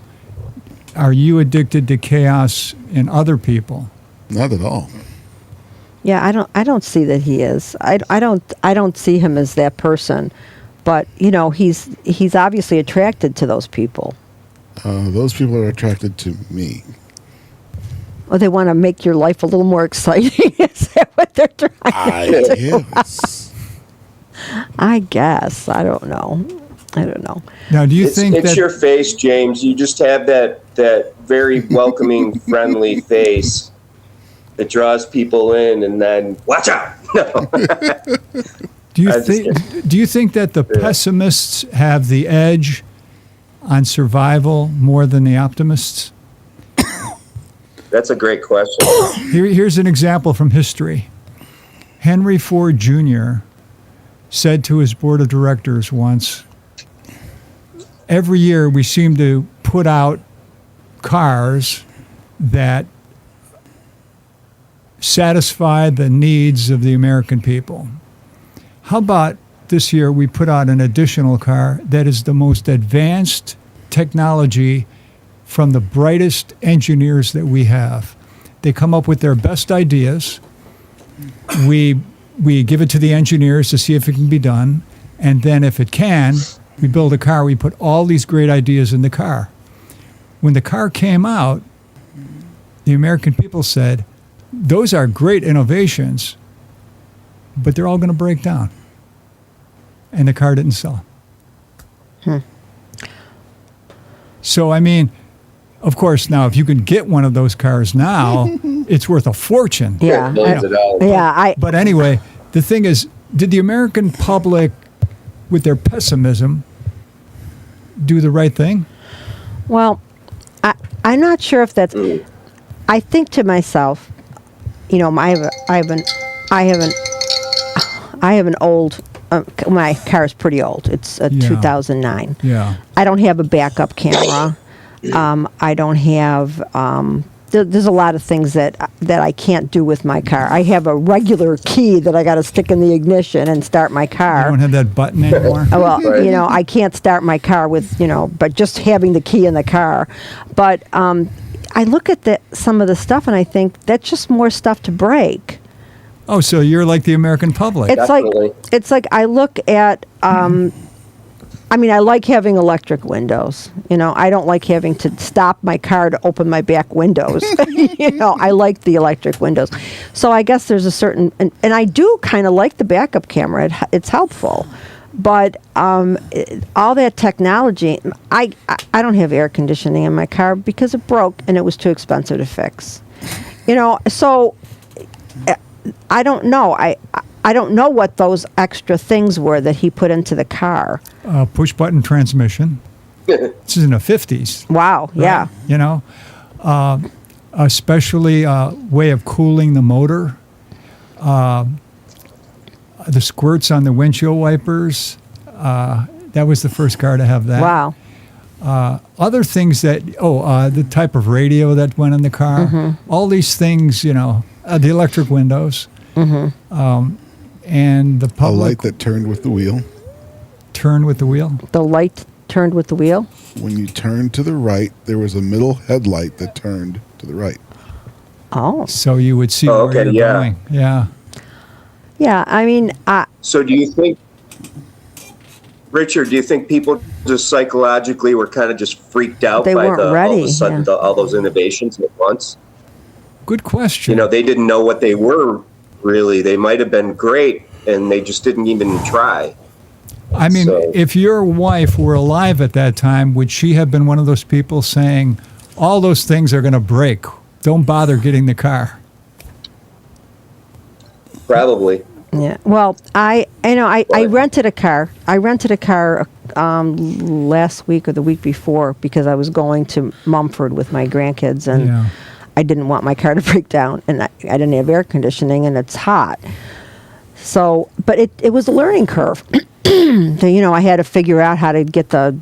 Are you addicted to chaos in other people? Not at all. Yeah, I don't see that he is. I don't see him as that person. But, he's obviously attracted to those people. Those people are attracted to me. Or they want to make your life a little more exciting. Is that what they're trying to do? I guess. I don't know. Now, do you think it's your face, James? You just have that very welcoming, friendly face. it draws people in, and then watch out. No. Do you think that the pessimists have the edge on survival more than the optimists? That's a great question. Here's an example from history. Henry Ford Jr. said to his board of directors once, every year we seem to put out cars that satisfy the needs of the American people. How about this year we put out an additional car that is the most advanced technology from the brightest engineers that we have. They come up with their best ideas. We give it to the engineers to see if it can be done. And then if it can, we build a car. We put all these great ideas in the car. When the car came out, the American people said, those are great innovations, but they're all going to break down. And the car didn't sell. So, I mean, of course, now if you can get one of those cars now, it's worth a fortune. Yeah. Millions of dollars. Yeah. But anyway, the thing is, did the American public, with their pessimism, do the right thing? Well, I'm not sure if that's. I think to myself, you know, I have an old. My car is pretty old. It's a 2009. Yeah. I don't have a backup camera. I don't have. There's a lot of things that I can't do with my car. I have a regular key that I got to stick in the ignition and start my car. You don't have that button anymore? Well, you know, I can't start my car with, you know, but just having the key in the car. But I look at some of the stuff and I think that's just more stuff to break. Oh, so you're like the American public. It's like I look at. I mean, I like having electric windows. You know, I don't like having to stop my car to open my back windows. You know, I like the electric windows. So I guess there's a certain, and I do kind of like the backup camera. It's helpful. But all that technology, I don't have air conditioning in my car because it broke and it was too expensive to fix. You know, so I don't know. I don't know what those extra things were that he put into the car. Push-button transmission. This is in the 50s. Wow, right? yeah. You know, especially way of cooling the motor. The squirts on the windshield wipers. That was the first car to have that. Wow. Other things that, the type of radio that went in the car. Mm-hmm. All these things, you know, the electric windows. Mm-hmm. And the public. A light that turned with the wheel. Turned with the wheel? The light turned with the wheel? When you turned to the right, there was a middle headlight that turned to the right. Oh. So you would see where you're going. Yeah. Yeah, I mean... So do you think, Richard, do you think people just psychologically were kind of just freaked out they by weren't ready, all of a sudden all those innovations at once? Good question. You know, they didn't know what they were, really. They might have been great, and they just didn't even try. I mean, if your wife were alive at that time, would she have been one of those people saying, all those things are going to break, don't bother getting the car? Probably. Yeah. Well, I rented a car. I rented a car last week or the week before because I was going to Mumford with my grandkids, and I didn't want my car to break down, and I didn't have air conditioning, and it's hot. So, but it was a learning curve. You know, I had to figure out how to get the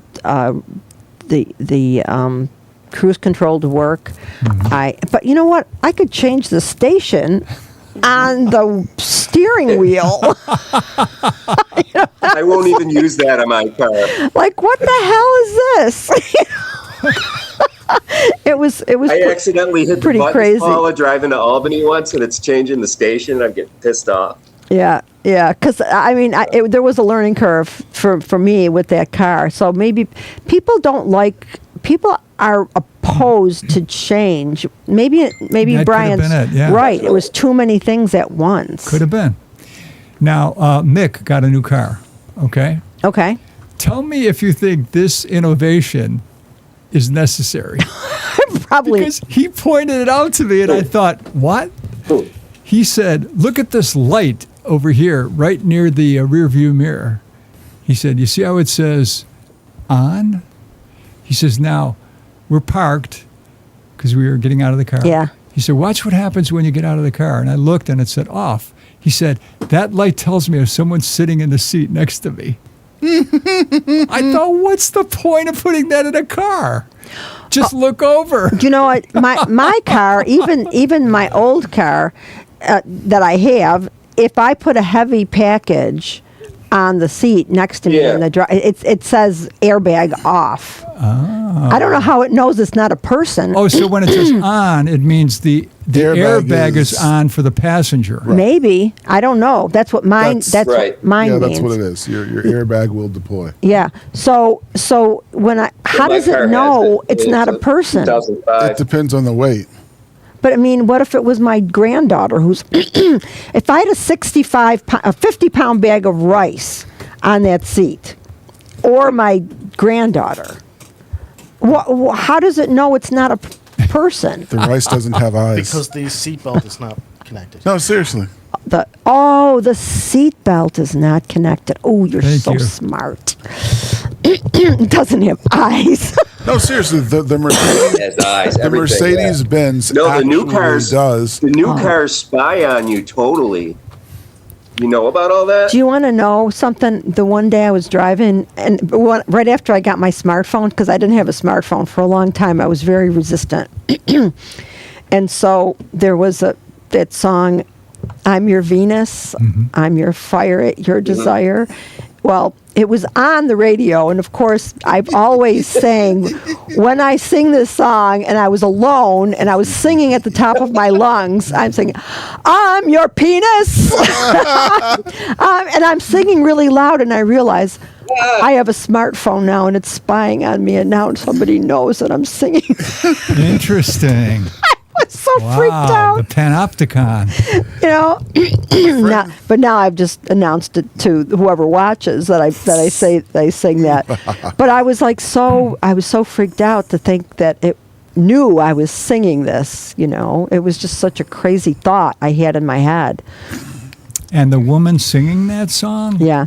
cruise control to work. Mm-hmm. But you know what? I could change the station on the steering wheel. You know? I won't even use that on my car. Like, what the hell is this? It was. I accidentally hit pretty the buttons, crazy. Paula, driving to Albany once, and it's changing the station. I'm getting pissed off. Yeah. Because I mean, there was a learning curve for me with that car. So maybe people are opposed to change. Maybe that Brian's could have been it, yeah. right. It was too many things at once. Could have been. Now, Mick got a new car. Okay. Okay. Tell me if you think this innovation is necessary. Probably. Because he pointed it out to me, and I thought, what? He said, look at this light over here, right near the rear view mirror. He said, you see how it says on? He says, now, we're parked because we were getting out of the car. Yeah. He said, watch what happens when you get out of the car. And I looked, and it said off. He said, that light tells me if someone's sitting in the seat next to me. I thought, what's the point of putting that in a car? Just look over. You know what? My car, even my old car that I have, if I put a heavy package on the seat next to me in the it says airbag off. I don't know how it knows it's not a person. Oh, so when it says on, it means the airbag is on for the passenger. Right. Maybe. I don't know. That's what mine. That's right. what mine Yeah, means. that's what it is. Your airbag will deploy. Yeah. So when how my does car it has know it. it's not a person? 2005. It depends on the weight. But I mean, what if it was my granddaughter who's, if I had a 50-pound bag of rice on that seat, or my granddaughter, how does it know it's not a person? The rice doesn't have eyes. Because the seatbelt is not connected. No, seriously. The seat belt is not connected. Oh, you're Thank so you. smart. It doesn't have eyes. No, seriously. The Mercedes, Has eyes, the everything, Mercedes Benz No, the new actually cars does. The new cars spy on you totally. You know about all that? Do you want to know something? The one day I was driving, and right after I got my smartphone, because I didn't have a smartphone for a long time, I was very resistant. And so there was that song, I'm Your Venus, I'm Your Fire, Your Desire. Well, it was on the radio, and of course, I've always sang, when I sing this song, and I was alone, and I was singing at the top of my lungs, I'm singing, I'm your penis! And I'm singing really loud, and I realize I have a smartphone now, and it's spying on me, and now somebody knows that I'm singing. Interesting. I was so freaked Wow, the out. panopticon. You know, but now I've just announced it to whoever watches that I sing that. But I was like I was so freaked out to think that it knew I was singing this. You know, it was just such a crazy thought I had in my head. And the woman singing that song Yeah.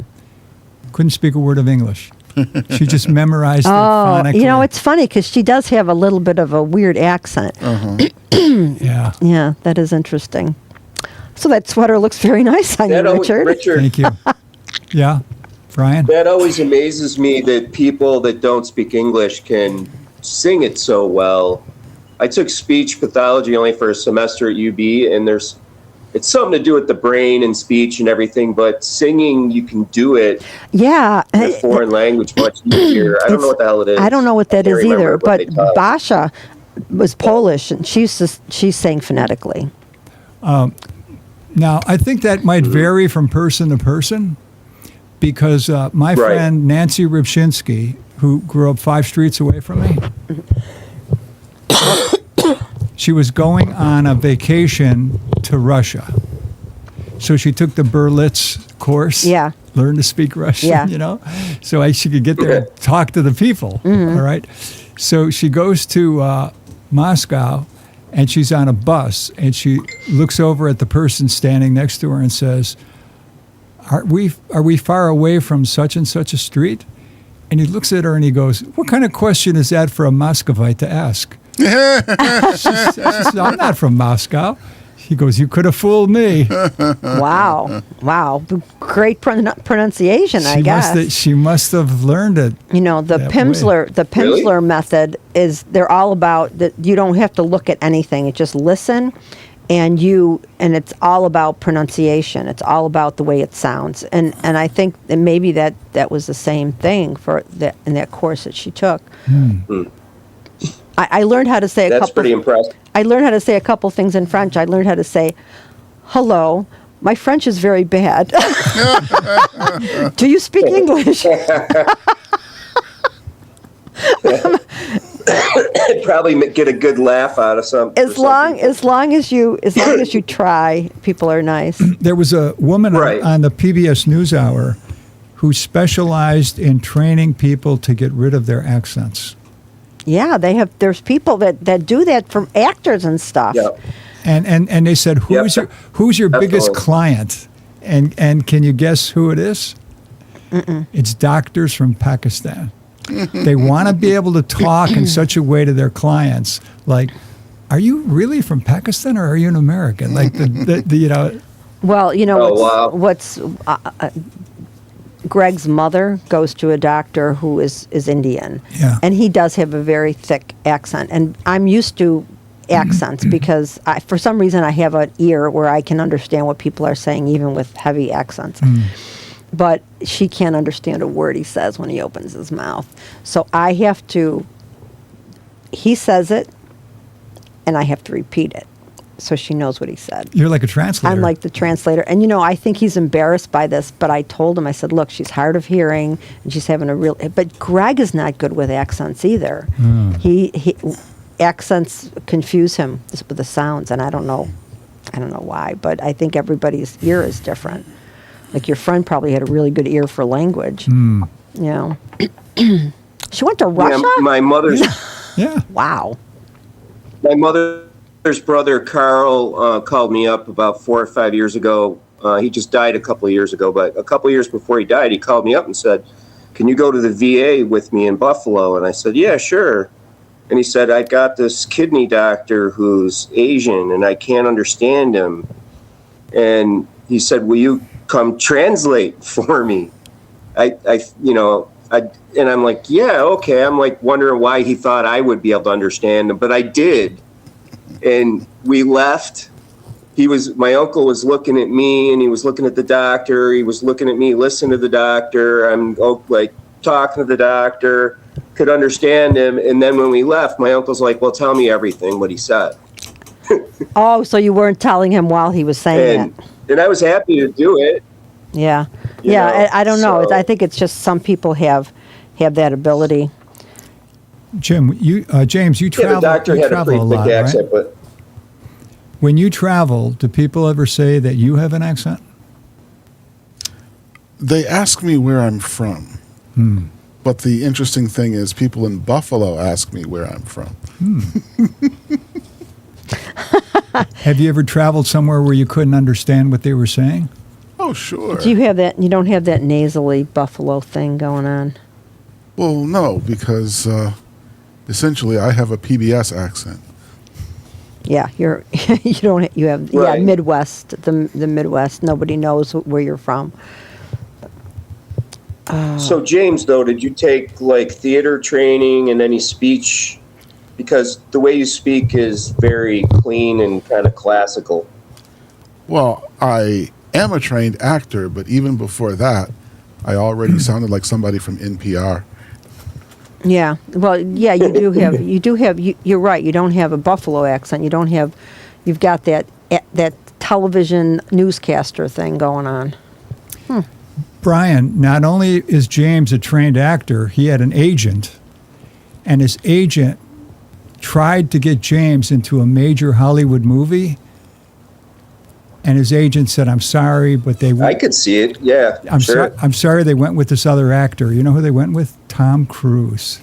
couldn't speak a word of English. She just memorized it phonetically. You know, it's funny because she does have a little bit of a weird accent. Yeah. Yeah, that is interesting. So that sweater looks very nice on you, Richard. Thank you. Yeah. Brian? That always amazes me that people that don't speak English can sing it so well. I took speech pathology only for a semester at UB, and it's something to do with the brain and speech and everything, but singing, you can do it Yeah. in a foreign language much easier. I don't know what the hell it is. I don't know what that I can't is either, remember what but they taught us. Basha was Polish, and she sang phonetically. Now, I think that might vary from person to person because my friend Nancy Rybczynski, who grew up 5 streets away from me, she was going on a vacation to Russia. So she took the Berlitz course. Yeah. Learned to speak Russian, Yeah. you know, so she could get there and talk to the people. Mm-hmm. All right. So she goes to Moscow, and she's on a bus, and she looks over at the person standing next to her and says, are we far away from such and such a street? And he looks at her and he goes, what kind of question is that for a Muscovite to ask? She says, I'm not from Moscow. He goes, you could have fooled me. Wow. Great pronunciation, I guess. She must have learned it. You know, the that Pimsleur method is, they're all about that. You don't have to look at anything. It just listen, and it's all about pronunciation. It's all about the way it sounds. And I think that maybe that was the same thing in that course that she took. I learned how to say That's pretty impressive. I learned how to say a couple things in French. I learned how to say, hello. My French is very bad. Do you speak English? Probably get a good laugh out of something. As long as you try, people are nice. There was a woman Right. on the PBS NewsHour who specialized in training people to get rid of their accents. Yeah, there's people that do that from actors and stuff. Yeah. And they said, who's your biggest Definitely. client? And can you guess who it is? It's doctors from Pakistan. They want to be able to talk in such a way to their clients, like, are you really from Pakistan or are you an American? Like the Well, Oh, what's Greg's mother goes to a doctor who is Indian, and he does have a very thick accent, and I'm used to accents because for some reason I have an ear where I can understand what people are saying even with heavy accents. But she can't understand a word he says when he opens his mouth. So I have to, he says it, and I have to repeat it so she knows what he said. You're like a translator. I'm like the translator. And, I think he's embarrassed by this, but I told him, I said, look, she's hard of hearing, and she's having a real, but Greg is not good with accents either. He accents confuse him with the sounds, and I don't know why, but I think everybody's ear is different. Like your friend probably had a really good ear for language. Yeah. She went to Russia? Yeah, my mother's Yeah. Wow. my mother's brother Carl called me up about 4 or 5 years ago. He just died a couple of years ago, but a couple of years before he died, he called me up and said, "Can you go to the VA with me in Buffalo?" And I said, "Yeah, sure." And he said, "I got this kidney doctor who's Asian, and I can't understand him." And he said, "Will you come translate for me?" And I'm like, "Yeah, okay." I'm like wondering why he thought I would be able to understand him, but I did. And we left. My uncle was looking at me, and he was looking at the doctor. He was looking at me, listening to the doctor. I'm talking to the doctor, could understand him. And then when we left, my uncle's like, "Well, tell me everything," what he said. Oh, so you weren't telling him while he was saying it. And I was happy to do it. Yeah. You Yeah, know, I don't know. so- I think it's just some people have that ability. James, you Yeah, travel. the doctor you had a travel pretty thick lot, accent, right? but When you travel, do people ever say that you have an accent? They ask me where I'm from. But the interesting thing is people in Buffalo ask me where I'm from. Have you ever traveled somewhere where you couldn't understand what they were saying? Oh, sure. Do you have that? You don't have that nasally Buffalo thing going on? Well, no, because essentially I have a PBS accent. Yeah, you have Right. Midwest, the Midwest. Nobody knows where you're from. So James, though, did you take like theater training and any speech? Because the way you speak is very clean and kind of classical. Well, I am a trained actor, but even before that, I already sounded like somebody from NPR. Yeah. Well, yeah, you do have. You're right. You don't have a Buffalo accent. You've got that television newscaster thing going on. Brian, not only is James a trained actor, he had an agent, and his agent tried to get James into a major Hollywood movie, and his agent said, "I'm sorry, but they I went." could see it. Yeah, sure. I'm sorry, they went with this other actor. You know who they went with? Tom Cruise.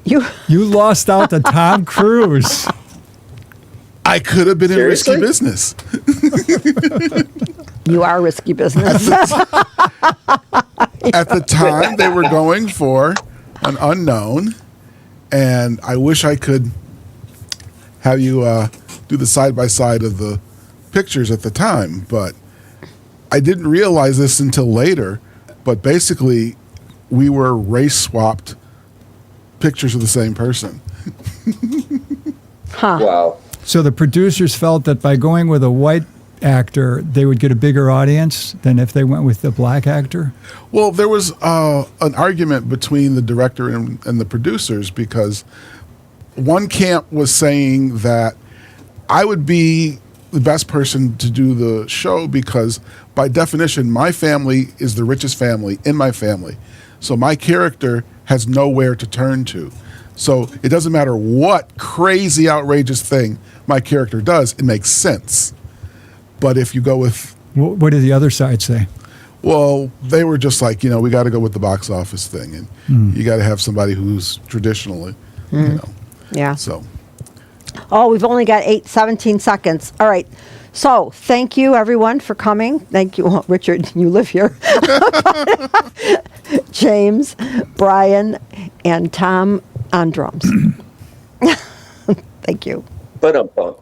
You You lost out to Tom Cruise. I could have been Seriously? in risky business. you are risky business. At the time, they were going for an unknown, and I wish I could have you do the side-by-side of the pictures at the time, but I didn't realize this until later, but basically we were race-swapped pictures of the same person. Wow. So the producers felt that by going with a white actor, they would get a bigger audience than if they went with the black actor? Well, there was an argument between the director and the producers because one camp was saying that I would be the best person to do the show because by definition, my family is the richest family in my family. So my character has nowhere to turn to. So it doesn't matter what crazy, outrageous thing my character does, it makes sense. But if you go with, What did the other side say? Well, they were just like, we got to go with the box office thing, and you got to have somebody who's traditionally, Yeah. So, Oh, we've only got 17 seconds. All right. So thank you, everyone, for coming. Thank you. Well, Richard, you live here. James, Brian, and Tom on drums. Thank you. But